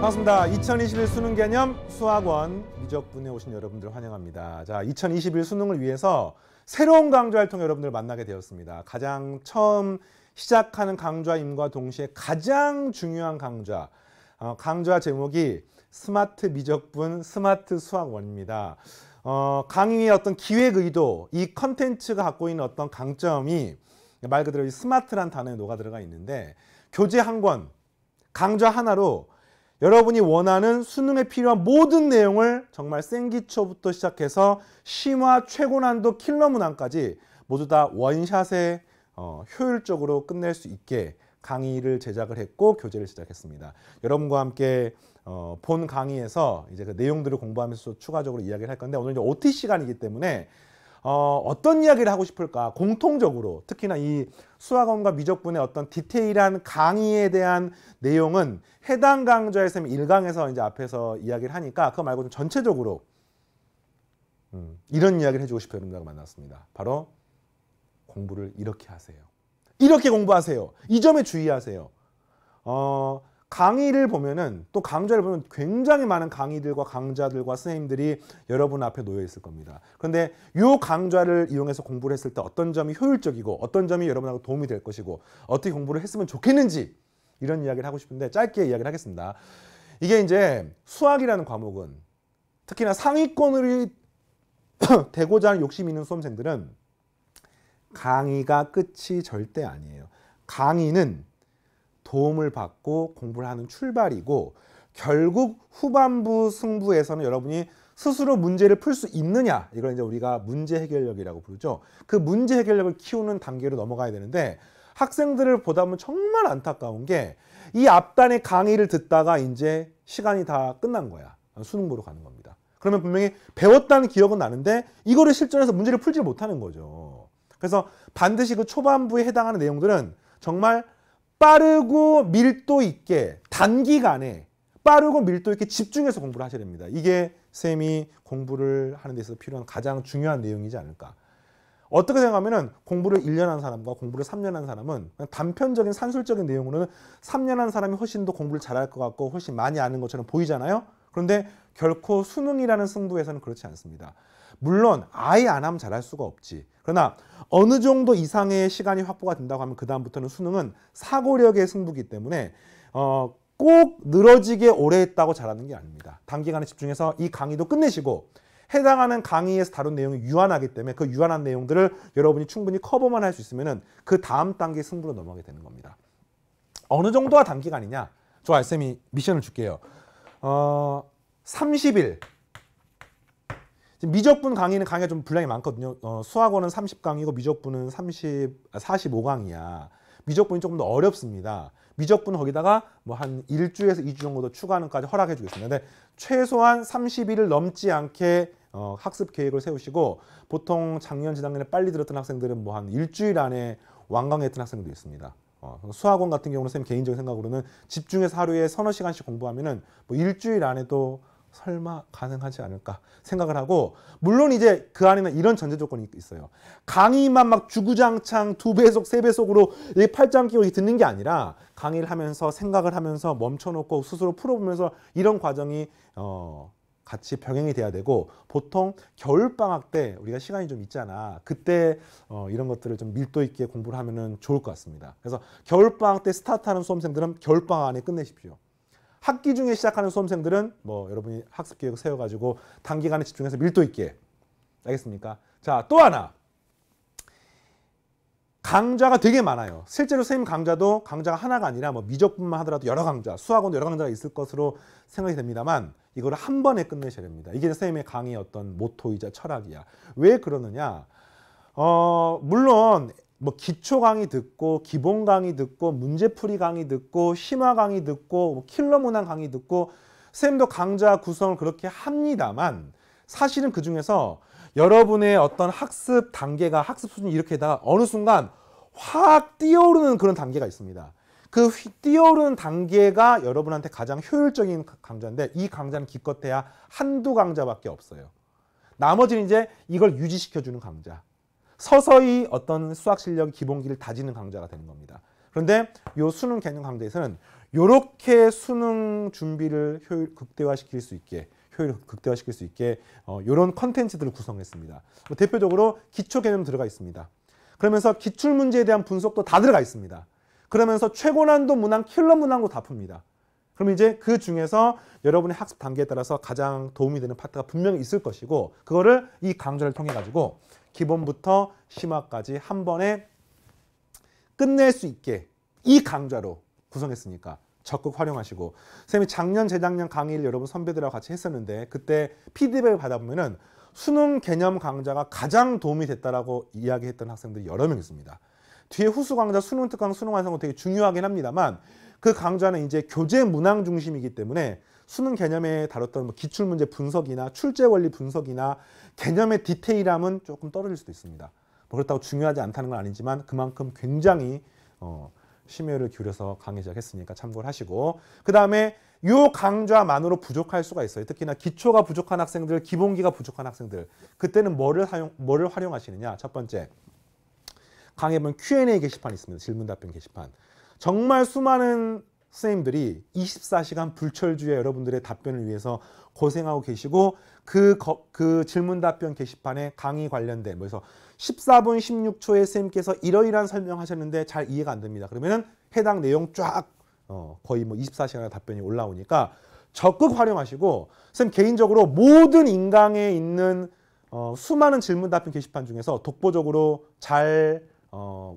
반갑습니다. 2021 수능 개념 수학원 미적분에 오신 여러분들 환영합니다. 자, 2021 수능을 위해서 새로운 강좌를 통해 여러분들 만나게 되었습니다. 가장 처음 시작하는 강좌임과 동시에 가장 중요한 강좌. 강좌 제목이 스마트 미적분 스마트 수학원입니다. 강의의 어떤 기획 의도, 이 컨텐츠가 갖고 있는 어떤 강점이 말 그대로 이 스마트란 단어에 녹아 들어가 있는데, 교재 한 권, 강좌 하나로 여러분이 원하는 수능에 필요한 모든 내용을 정말 생기초부터 시작해서 심화 최고난도 킬러 문항까지 모두 다 원샷에 효율적으로 끝낼 수 있게 강의를 제작을 했고 교재를 제작했습니다. 여러분과 함께 본 강의에서 이제 그 내용들을 공부하면서 추가적으로 이야기를 할 건데, 오늘 이제 OT 시간이기 때문에 어떤 이야기를 하고 싶을까? 공통적으로 특히나 이 수학원과 미적분의 어떤 디테일한 강의에 대한 내용은 해당 강좌에서 1강에서 이제 앞에서 이야기를 하니까 그거 말고 좀 전체적으로 이런 이야기를 해주고 싶어요. 여러분들과 만났습니다. 바로 공부를 이렇게 하세요. 이렇게 공부하세요. 이 점에 주의하세요. 강의를 보면은, 또 강좌를 보면 굉장히 많은 강의들과 강좌들과 선생님들이 여러분 앞에 놓여 있을 겁니다. 그런데 이 강좌를 이용해서 공부를 했을 때 어떤 점이 효율적이고 어떤 점이 여러분하고 도움이 될 것이고 어떻게 공부를 했으면 좋겠는지, 이런 이야기를 하고 싶은데 짧게 이야기를 하겠습니다. 이게 이제 수학이라는 과목은 특히나 상위권으로 되고자 하는 욕심 있는 수험생들은 강의가 끝이 절대 아니에요. 강의는 도움을 받고 공부를 하는 출발이고, 결국 후반부 승부에서는 여러분이 스스로 문제를 풀 수 있느냐, 이걸 이제 우리가 문제 해결력이라고 부르죠. 그 문제 해결력을 키우는 단계로 넘어가야 되는데, 학생들을 보다 보면 정말 안타까운 게 이 앞단의 강의를 듣다가 이제 시간이 다 끝난 거야. 수능 보러 가는 겁니다. 그러면 분명히 배웠다는 기억은 나는데 이거를 실전에서 문제를 풀지 못하는 거죠. 그래서 반드시 그 초반부에 해당하는 내용들은 정말 빠르고 밀도 있게, 단기간에 빠르고 밀도 있게 집중해서 공부를 하셔야 됩니다. 이게 쌤이 공부를 하는 데 있어서 필요한 가장 중요한 내용이지 않을까. 어떻게 생각하면은 공부를 1년 한 사람과 공부를 3년 한 사람은 그냥 단편적인 산술적인 내용으로는 3년 한 사람이 훨씬 더 공부를 잘할 것 같고 훨씬 많이 아는 것처럼 보이잖아요. 그런데 결코 수능이라는 승부에서는 그렇지 않습니다. 물론 아예 안 하면 잘할 수가 없지. 그러나 어느 정도 이상의 시간이 확보가 된다고 하면 그 다음부터는 수능은 사고력의 승부이기 때문에 꼭 늘어지게 오래 했다고 잘하는 게 아닙니다. 단기간에 집중해서 이 강의도 끝내시고 해당하는 강의에서 다룬 내용이 유한하기 때문에 그 유한한 내용들을 여러분이 충분히 커버만 할 수 있으면 그 다음 단계 승부로 넘어가게 되는 겁니다. 어느 정도가 단기간이냐? 좋아요. 쌤이 미션을 줄게요. 30일. 미적분 강의는 강의가 좀 분량이 많거든요. 수학원은 30강이고 미적분은 45강이야. 미적분이 조금 더 어렵습니다. 미적분은 거기다가 뭐 한 1주에서 2주 정도 더 추가하는까지 허락해 주겠습니다. 근데 최소한 30일을 넘지 않게 학습 계획을 세우시고, 보통 작년, 재작년에 빨리 들었던 학생들은 뭐 한 일주일 안에 완강했던 학생도 있습니다. 수학원 같은 경우는 쌤 개인적인 생각으로는 집중해서 하루에 서너 시간씩 공부하면은 뭐 일주일 안에도 설마 가능하지 않을까 생각을 하고, 물론 이제 그 안에는 이런 전제 조건이 있어요. 강의만 막 주구장창 2배속, 3배속으로 팔짱 끼고 듣는 게 아니라 강의를 하면서 생각을 하면서 멈춰놓고 스스로 풀어보면서 이런 과정이 같이 병행이 돼야 되고, 보통 겨울방학 때 우리가 시간이 좀 있잖아. 그때 이런 것들을 좀 밀도 있게 공부를 하면 좋을 것 같습니다. 그래서 겨울방학 때 스타트하는 수험생들은 겨울방학 안에 끝내십시오. 학기 중에 시작하는 수험생들은 뭐 여러분이 학습 계획을 세워가지고 단기간에 집중해서 밀도 있게. 알겠습니까? 자, 또 하나. 강좌가 되게 많아요. 실제로 선생님 강좌도 강좌가 하나가 아니라 뭐 미적분만 하더라도 여러 강좌, 수학원도 여러 강좌가 있을 것으로 생각이 됩니다만, 이거를 한 번에 끝내셔야 됩니다. 이게 선생님의 강의의 어떤 모토이자 철학이야. 왜 그러느냐? 물론 뭐 기초 강의 듣고 기본 강의 듣고 문제풀이 강의 듣고 심화 강의 듣고 뭐 킬러 문항 강의 듣고 쌤도 강좌 구성을 그렇게 합니다만, 사실은 그 중에서 여러분의 어떤 학습 단계가, 학습 수준이 이렇게 다 어느 순간 확 뛰어오르는 그런 단계가 있습니다. 그 뛰어오르는 단계가 여러분한테 가장 효율적인 강좌인데, 이 강좌는 기껏해야 한두 강좌밖에 없어요. 나머지는 이제 이걸 유지시켜주는 강좌. 서서히 어떤 수학 실력 기본기를 다지는 강좌가 되는 겁니다. 그런데 이 수능 개념 강좌에서는 요렇게 수능 준비를 효율 극대화시킬 수 있게 이런 컨텐츠들을 구성했습니다. 대표적으로 기초 개념 들어가 있습니다. 그러면서 기출 문제에 대한 분석도 다 들어가 있습니다. 그러면서 최고난도 문항, 킬러 문항도 다 풉니다. 그럼 이제 그 중에서 여러분의 학습 단계에 따라서 가장 도움이 되는 파트가 분명히 있을 것이고, 그거를 이 강좌를 통해 가지고 기본부터 심화까지 한 번에 끝낼 수 있게 이 강좌로 구성했으니까 적극 활용하시고, 선생님이 작년, 재작년 강의를 여러분 선배들하고 같이 했었는데 그때 피드백을 받아보면은 수능 개념 강좌가 가장 도움이 됐다라고 이야기했던 학생들이 여러 명 있습니다. 뒤에 후수 강좌, 수능 특강, 수능 완성도 되게 중요하긴 합니다만 그 강좌는 이제 교재 문항 중심이기 때문에 수능 개념에 다뤘던 뭐 기출문제 분석이나 출제 원리 분석이나 개념의 디테일함은 조금 떨어질 수도 있습니다. 뭐 그렇다고 중요하지 않다는 건 아니지만 그만큼 굉장히 심혈을 기울여서 강의 시작했으니까 참고를 하시고, 그 다음에 요 강좌만으로 부족할 수가 있어요. 특히나 기초가 부족한 학생들, 기본기가 부족한 학생들, 그때는 뭐를 활용하시느냐. 첫 번째, 강의에 보면 Q&A 게시판이 있습니다. 질문 답변 게시판. 정말 수많은 선생님들이 24시간 불철주에 여러분들의 답변을 위해서 고생하고 계시고, 그 질문 답변 게시판에 강의 관련된 그래서 14분 16초에 선생님께서 이러이러한 설명하셨는데 잘 이해가 안 됩니다. 그러면은 해당 내용 쫙 거의 뭐 24시간의 답변이 올라오니까 적극 활용하시고, 선생님 개인적으로 모든 인강에 있는 수많은 질문 답변 게시판 중에서 독보적으로 잘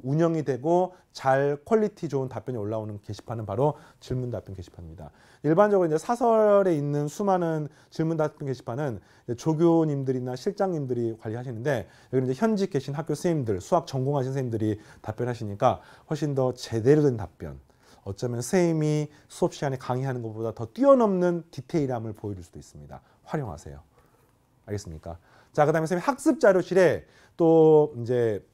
운영이 되고 잘 퀄리티 좋은 답변이 올라오는 게시판은 바로 질문 답변 게시판입니다. 일반적으로 이제 사설에 있는 수많은 질문 답변 게시판은 조교님들이나 실장님들이 관리하시는데, 여기는 이제 현직 계신 학교 선생님들, 수학 전공하신 선생님들이 답변하시니까 훨씬 더 제대로 된 답변, 어쩌면 선생님이 수업 시간에 강의하는 것보다 더 뛰어넘는 디테일함을 보여줄 수도 있습니다. 활용하세요. 알겠습니까? 자, 그다음에 선생님 학습 자료실에 또 이제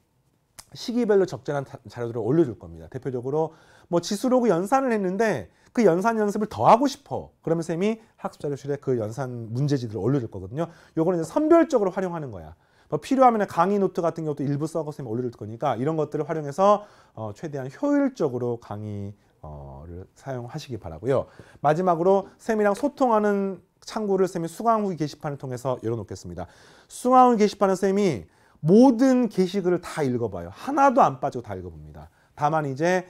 시기별로 적절한 자료들을 올려줄 겁니다. 대표적으로 뭐 지수로그 연산을 했는데 그 연산 연습을 더 하고 싶어. 그러면 쌤이 학습 자료실에 그 연산 문제지들을 올려줄 거거든요. 요거는 이제 선별적으로 활용하는 거야. 뭐 필요하면 강의 노트 같은 경우도 일부 써서 쌤이 올려줄 거니까 이런 것들을 활용해서 최대한 효율적으로 강의를 사용하시기 바라고요. 마지막으로 쌤이랑 소통하는 창구를 쌤이 수강 후기 게시판을 통해서 열어놓겠습니다. 수강 후기 게시판은 쌤이 모든 게시글을 다 읽어봐요. 하나도 안 빠지고 다 읽어봅니다. 다만 이제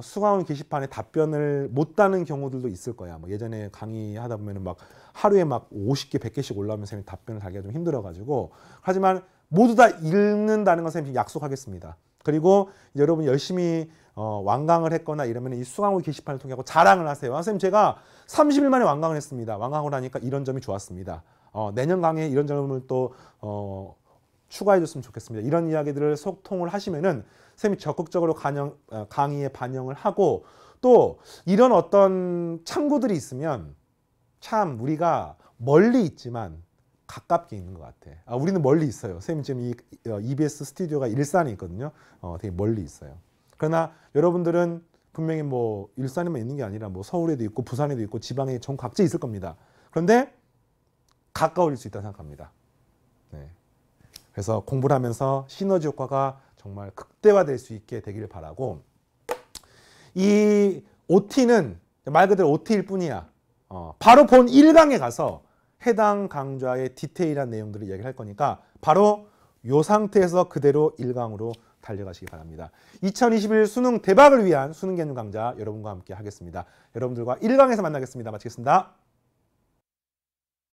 수강원 게시판에 답변을 못 다는 경우들도 있을 거야. 뭐 예전에 강의하다 보면은 막 하루에 막 50개, 100개씩 올라오면 선생님이 답변을 달기가 좀 힘들어가지고, 하지만 모두 다 읽는다는 건 선생님이 약속하겠습니다. 그리고 여러분 열심히 완강을 했거나 이러면 이 수강원 게시판을 통해 자랑을 하세요. 선생님 제가 30일 만에 완강을 했습니다. 완강을 하니까 이런 점이 좋았습니다. 내년 강의에 이런 점을 또 추가해 줬으면 좋겠습니다. 이런 이야기들을 소통을 하시면은 선생님이 적극적으로 강의에 반영을 하고, 또 이런 어떤 창구들이 있으면 참 우리가 멀리 있지만 가깝게 있는 것 같아. 우리는 멀리 있어요. 선생님 지금 이 EBS 스튜디오가 일산에 있거든요. 되게 멀리 있어요. 그러나 여러분들은 분명히 뭐 일산에만 있는 게 아니라 뭐 서울에도 있고 부산에도 있고 지방에 전 각지에 있을 겁니다. 그런데 가까워질 수 있다고 생각합니다. 네. 그래서 공부를 하면서 시너지 효과가 정말 극대화될 수 있게 되기를 바라고, 이 OT는 말 그대로 OT일 뿐이야. 바로 본 1강에 가서 해당 강좌의 디테일한 내용들을 이야기할 거니까 바로 이 상태에서 그대로 1강으로 달려가시기 바랍니다. 2021 수능 대박을 위한 수능 개념 강좌 여러분과 함께 하겠습니다. 여러분들과 1강에서 만나겠습니다. 마치겠습니다.